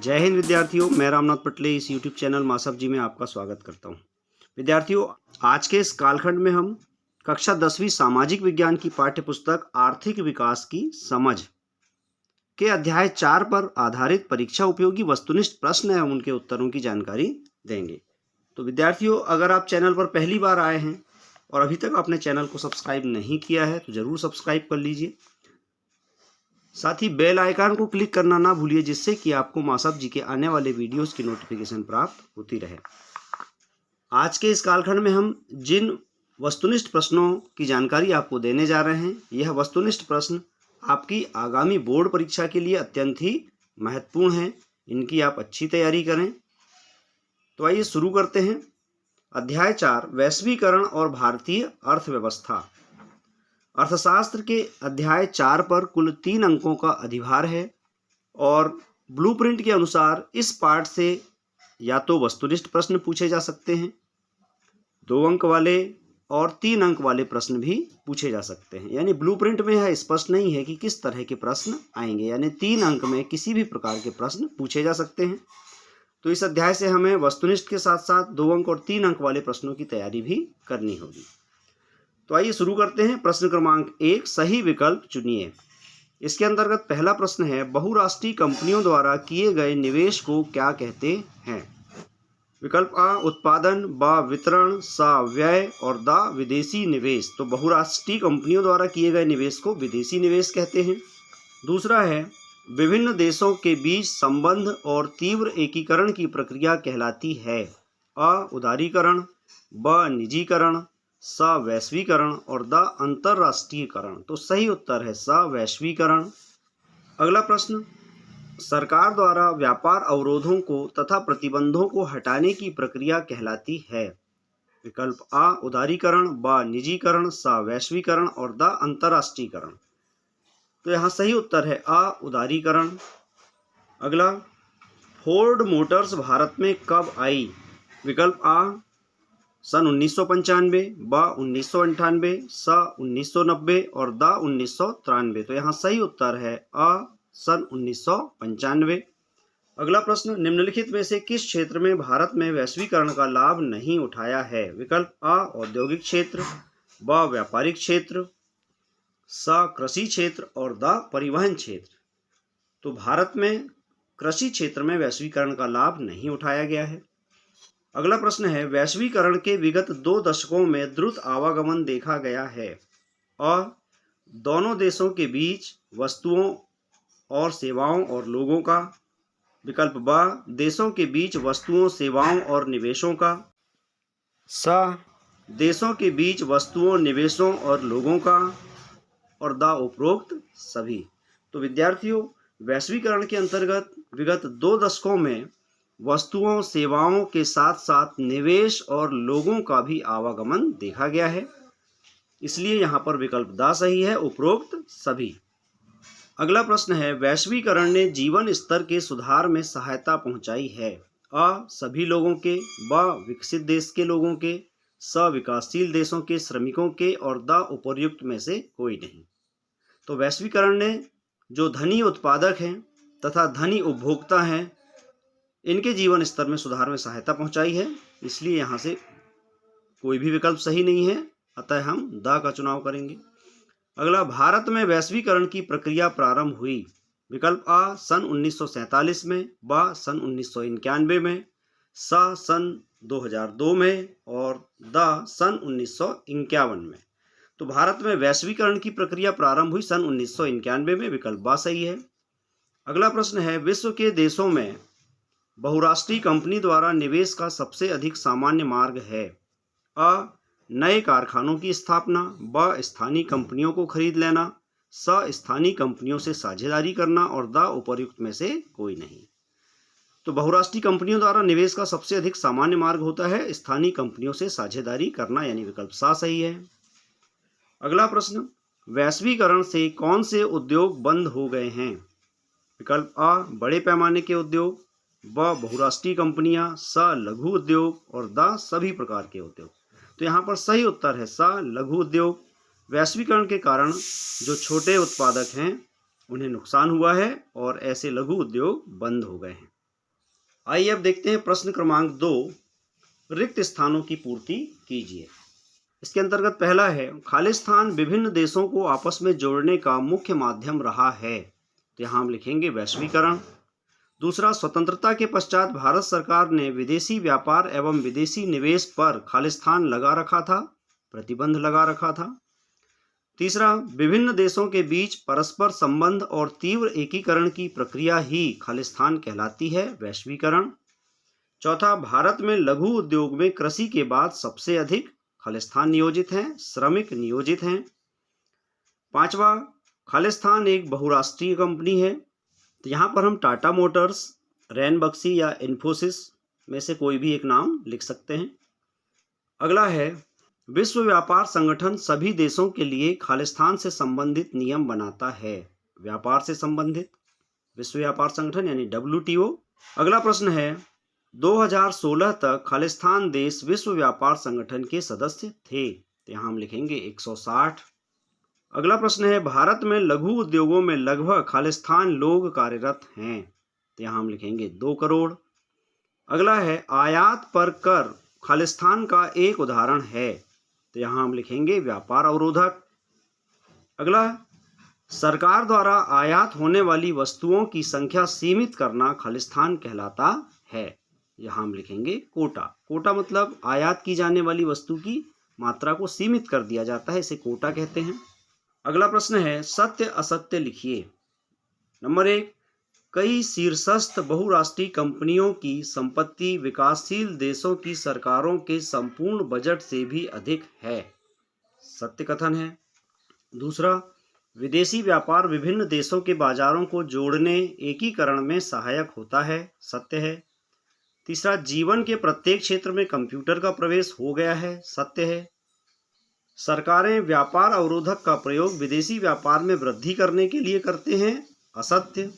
जय हिंद विद्यार्थियों, मैं रामनाथ पटले इस YouTube चैनल मासफ जी में आपका स्वागत करता हूं। विद्यार्थियों, आज के इस कालखंड में हम कक्षा 10वीं सामाजिक विज्ञान की पाठ्य पुस्तक आर्थिक विकास की समझ के अध्याय 4 पर आधारित परीक्षा उपयोगी वस्तुनिष्ठ प्रश्न एवं उनके उत्तरों की जानकारी देंगे। तो विद्यार्थियों, अगर आप चैनल पर पहली बार आए हैं और अभी तक आपने चैनल को सब्सक्राइब नहीं किया है तो जरूर सब्सक्राइब कर लीजिए। साथ ही बेल आइकन को क्लिक करना ना भूलिए, जिससे कि आपको मासफ जी के आने वाले वीडियोस की नोटिफिकेशन प्राप्त होती रहे। आज के इस कालखंड में हम जिन वस्तुनिष्ठ प्रश्नों की जानकारी आपको देने जा रहे हैं, यह वस्तुनिष्ठ प्रश्न आपकी आगामी बोर्ड परीक्षा के लिए अत्यंत ही महत्वपूर्ण है। इनकी आप अच्छी तैयारी करें। तो आइए शुरू करते हैं। अध्याय 4, वैश्वीकरण और भारतीय अर्थव्यवस्था। अर्थशास्त्र के अध्याय 4 पर कुल 3 अंकों का अधिभार है और ब्लूप्रिंट के अनुसार इस पाठ से या तो वस्तुनिष्ठ प्रश्न पूछे जा सकते हैं, 2 अंक वाले और 3 अंक वाले प्रश्न भी पूछे जा सकते हैं। यानी ब्लूप्रिंट में यह स्पष्ट नहीं है कि किस तरह के प्रश्न आएंगे, यानी 3 अंक में किसी भी प्रकार के प्रश्न पूछे जा सकते हैं। तो इस अध्याय से हमें वस्तुनिष्ठ के साथ साथ 2 अंक और 3 अंक वाले प्रश्नों की तैयारी भी करनी होगी। तो आइए शुरू करते हैं। प्रश्न क्रमांक 1, सही विकल्प चुनिए। इसके अंतर्गत पहला प्रश्न है, बहुराष्ट्रीय कंपनियों द्वारा किए गए निवेश को क्या कहते हैं? विकल्प आ, उत्पादन, ब, वितरण, स, व्यय और द, विदेशी निवेश। तो बहुराष्ट्रीय कंपनियों द्वारा किए गए निवेश को विदेशी निवेश कहते हैं। दूसरा है, विभिन्न देशों के बीच संबंध और तीव्र एकीकरण की प्रक्रिया कहलाती है? अ, उदारीकरण, ब, निजीकरण, स, वैश्वीकरण और द, अंतरराष्ट्रीयकरण। तो सही उत्तर है स, वैश्वीकरण। अगला प्रश्न, सरकार द्वारा व्यापार अवरोधों को तथा प्रतिबंधों को हटाने की प्रक्रिया कहलाती है? विकल्प आ, उदारीकरण, ब, निजीकरण, स, वैश्वीकरण और द, अंतरराष्ट्रीयकरण। तो यहाँ सही उत्तर है आ, उदारीकरण। अगला, फोर्ड मोटर्स भारत में कब आई? विकल्प आ, सन 1995, ब 1998, स 1990 और द 1993। तो यहाँ सही उत्तर है अ, सन 1995। अगला प्रश्न, निम्नलिखित में से किस क्षेत्र में भारत में वैश्वीकरण का लाभ नहीं उठाया है? विकल्प आ, औद्योगिक क्षेत्र, ब, व्यापारिक क्षेत्र, स, कृषि क्षेत्र और द, परिवहन क्षेत्र। तो भारत में कृषि क्षेत्र में वैश्वीकरण का लाभ नहीं उठाया गया है। अगला प्रश्न है, वैश्वीकरण के विगत 2 दशकों में द्रुत आवागमन देखा गया है? अ, दोनों देशों के बीच वस्तुओं और सेवाओं और लोगों का। विकल्प ब, देशों के बीच वस्तुओं, सेवाओं और निवेशों का। स, देशों के बीच वस्तुओं, निवेशों और लोगों का। और द, उपरोक्त सभी। तो विद्यार्थियों, वैश्वीकरण के अंतर्गत विगत 2 दशकों में वस्तुओं, सेवाओं के साथ साथ निवेश और लोगों का भी आवागमन देखा गया है। इसलिए यहाँ पर विकल्प द सही है, उपरोक्त सभी। अगला प्रश्न है, वैश्वीकरण ने जीवन स्तर के सुधार में सहायता पहुंचाई है? अ, सभी लोगों के, ब, विकसित देश के लोगों के, स, विकासशील देशों के श्रमिकों के और द, उपर्युक्त में से कोई नहीं। तो वैश्वीकरण ने जो धनी उत्पादक हैं तथा धनी उपभोक्ता हैं, इनके जीवन स्तर में सुधार में सहायता पहुंचाई है। इसलिए यहाँ से कोई भी विकल्प सही नहीं है, अतः हम द का चुनाव करेंगे। अगला, भारत में वैश्वीकरण की प्रक्रिया प्रारंभ हुई? विकल्प आ, सन 1947 में, ब, सन 1991 में, स, सन 2002 में और द, सन 1951 में। तो भारत में वैश्वीकरण की प्रक्रिया प्रारंभ हुई सन 1991 में। विकल्प ब सही है। अगला प्रश्न है, विश्व के देशों में बहुराष्ट्रीय कंपनी द्वारा निवेश का सबसे अधिक सामान्य मार्ग है? अ, नए कारखानों की स्थापना, ब, स्थानीय कंपनियों को खरीद लेना, स, स्थानीय कंपनियों से साझेदारी करना और द, उपर्युक्त में से कोई नहीं। तो बहुराष्ट्रीय कंपनियों द्वारा निवेश का सबसे अधिक सामान्य मार्ग होता है स्थानीय कंपनियों से साझेदारी करना, यानी विकल्प सा सही है। अगला प्रश्न, वैश्वीकरण से कौन से उद्योग बंद हो गए हैं? विकल्प आ, बड़े पैमाने के उद्योग, ब, बहुराष्ट्रीय कंपनियां, स, लघु उद्योग और द, सभी प्रकार के उद्योग। तो यहाँ पर सही उत्तर है स, लघु उद्योग। वैश्वीकरण के कारण जो छोटे उत्पादक हैं उन्हें नुकसान हुआ है और ऐसे लघु उद्योग बंद हो गए हैं। आइए अब देखते हैं प्रश्न क्रमांक 2, रिक्त स्थानों की पूर्ति कीजिए। इसके अंतर्गत पहला है, खालिस्तान विभिन्न देशों को आपस में जोड़ने का मुख्य माध्यम रहा है। तो यहाँ हम लिखेंगे वैश्वीकरण। दूसरा, स्वतंत्रता के पश्चात भारत सरकार ने विदेशी व्यापार एवं विदेशी निवेश पर खालिस्तान लगा रखा था, प्रतिबंध लगा रखा था। तीसरा, विभिन्न देशों के बीच परस्पर संबंध और तीव्र एकीकरण की प्रक्रिया ही खालिस्तान कहलाती है, वैश्वीकरण। चौथा, भारत में लघु उद्योग में कृषि के बाद सबसे अधिक खालिस्तान नियोजित हैं, श्रमिक नियोजित हैं। पांचवा, खालिस्तान एक बहुराष्ट्रीय कंपनी है। तो यहाँ पर हम टाटा मोटर्स, रैन बक्सी या इन्फोसिस में से कोई भी एक नाम लिख सकते हैं। अगला है, विश्व व्यापार संगठन सभी देशों के लिए खालिस्तान से संबंधित नियम बनाता है, व्यापार से संबंधित, विश्व व्यापार संगठन यानी WTO। अगला प्रश्न है, 2016 तक खालिस्तान देश विश्व व्यापार संगठन के सदस्य थे। तो यहाँ हम लिखेंगे 160। अगला प्रश्न है, भारत में लघु उद्योगों में लगभग खालिस्तान लोग कार्यरत हैं। तो यहाँ हम लिखेंगे 2 करोड़। अगला है, आयात पर कर खालिस्तान का एक उदाहरण है। तो यहाँ हम लिखेंगे व्यापार अवरोधक। अगला, सरकार द्वारा आयात होने वाली वस्तुओं की संख्या सीमित करना खालिस्तान कहलाता है। यहाँ हम लिखेंगे कोटा। कोटा मतलब आयात की जाने वाली वस्तु की मात्रा को सीमित कर दिया जाता है, इसे कोटा कहते हैं। अगला प्रश्न है, सत्य असत्य लिखिए। नंबर 1, कई शीर्षस्थ बहुराष्ट्रीय कंपनियों की संपत्ति विकासशील देशों की सरकारों के संपूर्ण बजट से भी अधिक है, सत्य कथन है। दूसरा, विदेशी व्यापार विभिन्न देशों के बाजारों को जोड़ने, एकीकरण में सहायक होता है, सत्य है। तीसरा, जीवन के प्रत्येक क्षेत्र में कंप्यूटर का प्रवेश हो गया है, सत्य है। सरकारें व्यापार अवरोधक का प्रयोग विदेशी व्यापार में वृद्धि करने के लिए करते हैं, असत्य।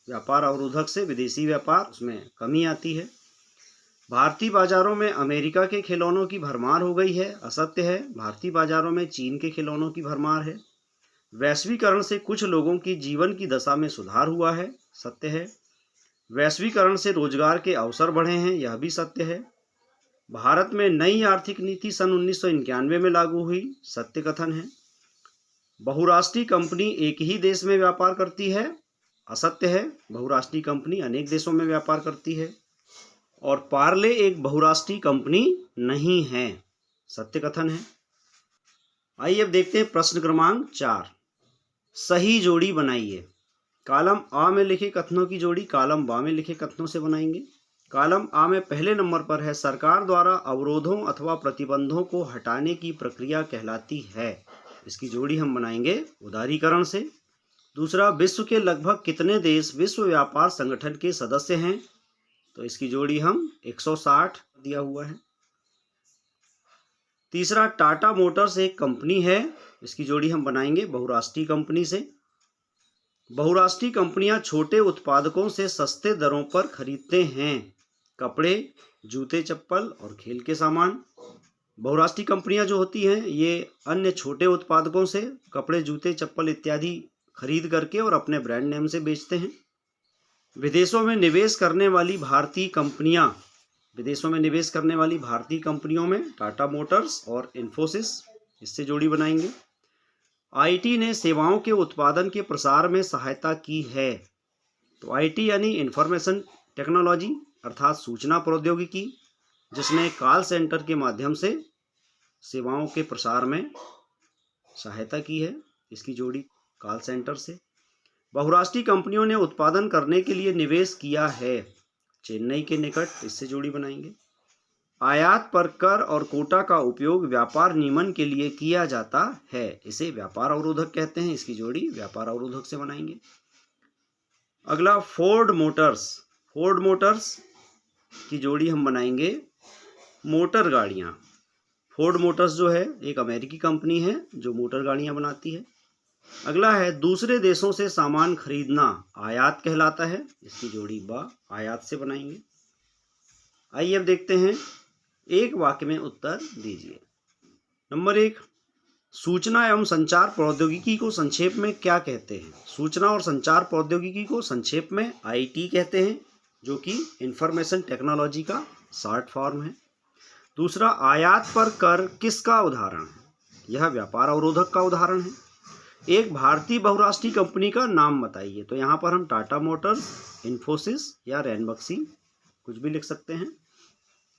व्यापार अवरोधक से विदेशी व्यापार उसमें कमी आती है। भारतीय बाजारों में अमेरिका के खिलौनों की भरमार हो गई है, असत्य है। भारतीय बाजारों में चीन के खिलौनों की भरमार है। वैश्वीकरण से कुछ लोगों की जीवन की दशा में सुधार हुआ है, सत्य है। वैश्वीकरण से रोजगार के अवसर बढ़े हैं, यह भी सत्य है। भारत में नई आर्थिक नीति सन 1991 में लागू हुई, सत्य कथन है। बहुराष्ट्रीय कंपनी एक ही देश में व्यापार करती है, असत्य है। बहुराष्ट्रीय कंपनी अनेक देशों में व्यापार करती है। और पार्ले एक बहुराष्ट्रीय कंपनी नहीं है, सत्य कथन है। आइए अब देखते हैं प्रश्न क्रमांक 4, सही जोड़ी बनाइए। कॉलम आ में लिखे कथनों की जोड़ी कॉलम बा में लिखे कथनों से बनाएंगे। कॉलम आ में पहले नंबर पर है, सरकार द्वारा अवरोधों अथवा प्रतिबंधों को हटाने की प्रक्रिया कहलाती है। इसकी जोड़ी हम बनाएंगे उदारीकरण से। दूसरा, विश्व के लगभग कितने देश विश्व व्यापार संगठन के सदस्य हैं? तो इसकी जोड़ी हम 160 दिया हुआ है। तीसरा, टाटा मोटर्स एक कंपनी है, इसकी जोड़ी हम बनाएंगे बहुराष्ट्रीय कंपनी से। बहुराष्ट्रीय कंपनियां छोटे उत्पादकों से सस्ते दरों पर खरीदते हैं, कपड़े, जूते चप्पल और खेल के सामान। बहुराष्ट्रीय कंपनियां जो होती हैं ये अन्य छोटे उत्पादकों से कपड़े, जूते, चप्पल इत्यादि खरीद करके और अपने ब्रांड नेम से बेचते हैं। विदेशों में निवेश करने वाली भारतीय कंपनियां, विदेशों में निवेश करने वाली भारतीय कंपनियों में टाटा मोटर्स और इन्फोसिस, इससे जोड़ी बनाएंगे। आईटी ने सेवाओं के उत्पादन के प्रसार में सहायता की है। तो आईटी यानी इंफॉर्मेशन टेक्नोलॉजी अर्थात सूचना प्रौद्योगिकी, जिसने कॉल सेंटर के माध्यम से सेवाओं के प्रसार में सहायता की है, इसकी जोड़ी कॉल सेंटर से। बहुराष्ट्रीय कंपनियों ने उत्पादन करने के लिए निवेश किया है, चेन्नई के निकट, इससे जोड़ी बनाएंगे। आयात पर कर और कोटा का उपयोग व्यापार नियमन के लिए किया जाता है, इसे व्यापार अवरोधक कहते हैं, इसकी जोड़ी व्यापार अवरोधक से बनाएंगे। अगला, फोर्ड मोटर्स, फोर्ड मोटर्स की जोड़ी हम बनाएंगे मोटर गाड़ियाँ। फोर्ड मोटर्स जो है एक अमेरिकी कंपनी है जो मोटर गाड़ियाँ बनाती है। अगला है, दूसरे देशों से सामान खरीदना आयात कहलाता है, इसकी जोड़ी बा आयात से बनाएंगे। आइए अब देखते हैं, एक वाक्य में उत्तर दीजिए। नंबर 1, सूचना एवं संचार प्रौद्योगिकी को संक्षेप में क्या कहते हैं? सूचना और संचार प्रौद्योगिकी को संक्षेप में आईटी कहते हैं। जो कि इंफॉर्मेशन टेक्नोलॉजी का शॉर्ट फॉर्म है। दूसरा, आयात पर कर किसका उदाहरण है? यह व्यापार अवरोधक का उदाहरण है। एक भारतीय बहुराष्ट्रीय कंपनी का नाम बताइए। तो यहाँ पर हम टाटा मोटर्स, इन्फोसिस या रैनबक्सी कुछ भी लिख सकते हैं।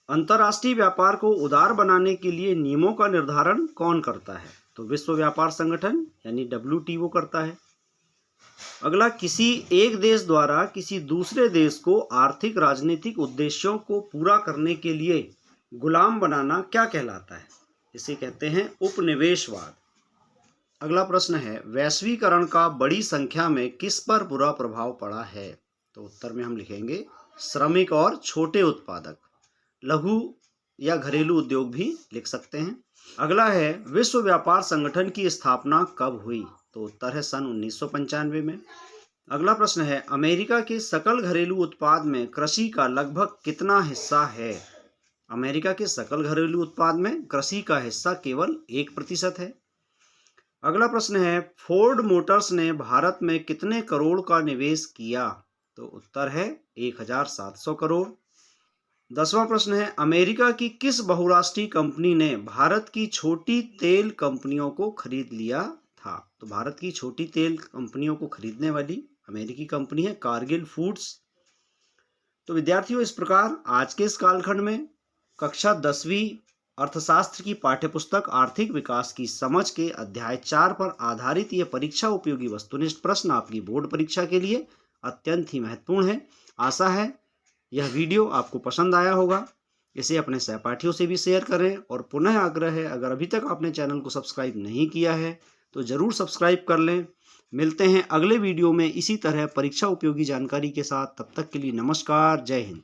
अंतर्राष्ट्रीय व्यापार को उदार बनाने के लिए नियमों का निर्धारण कौन करता है? तो विश्व व्यापार संगठन यानी WTO करता है। अगला, किसी एक देश द्वारा किसी दूसरे देश को आर्थिक राजनीतिक उद्देश्यों को पूरा करने के लिए गुलाम बनाना क्या कहलाता है? इसे कहते हैं उपनिवेशवाद। अगला प्रश्न है, वैश्वीकरण का बड़ी संख्या में किस पर बुरा प्रभाव पड़ा है? तो उत्तर में हम लिखेंगे श्रमिक और छोटे उत्पादक, लघु या घरेलू उद्योग भी लिख सकते हैं। अगला है, विश्व व्यापार संगठन की स्थापना कब हुई? तो उत्तर है सन 1995 में। अगला प्रश्न है, अमेरिका के सकल घरेलू उत्पाद में कृषि का लगभग कितना हिस्सा है? अमेरिका के सकल घरेलू उत्पाद में कृषि का हिस्सा केवल 1% है। अगला प्रश्न है, फोर्ड मोटर्स ने भारत में कितने करोड़ का निवेश किया? तो उत्तर है 1700 करोड़। 10वां प्रश्न है, अमेरिका की किस बहुराष्ट्रीय कंपनी ने भारत की छोटी तेल कंपनियों को खरीद लिया था? तो भारत की छोटी तेल कंपनियों को खरीदने वाली अमेरिकी कंपनी है कारगिल फूड्स। तो विद्यार्थियों, इस प्रकार आज के इस कालखंड में कक्षा 10वीं अर्थशास्त्र की पाठ्यपुस्तक आर्थिक विकास की समझ के अध्याय 4 पर आधारित यह परीक्षा उपयोगी वस्तुनिष्ठ प्रश्न आपकी बोर्ड परीक्षा के लिए अत्यंत ही महत्वपूर्ण है। आशा है यह वीडियो आपको पसंद आया होगा। इसे अपने सहपाठियों से भी शेयर करें और पुनः आग्रह है, अगर अभी तक आपने चैनल को सब्सक्राइब नहीं किया है तो जरूर सब्सक्राइब कर लें। मिलते हैं अगले वीडियो में इसी तरह परीक्षा उपयोगी जानकारी के साथ। तब तक के लिए नमस्कार, जय हिंद।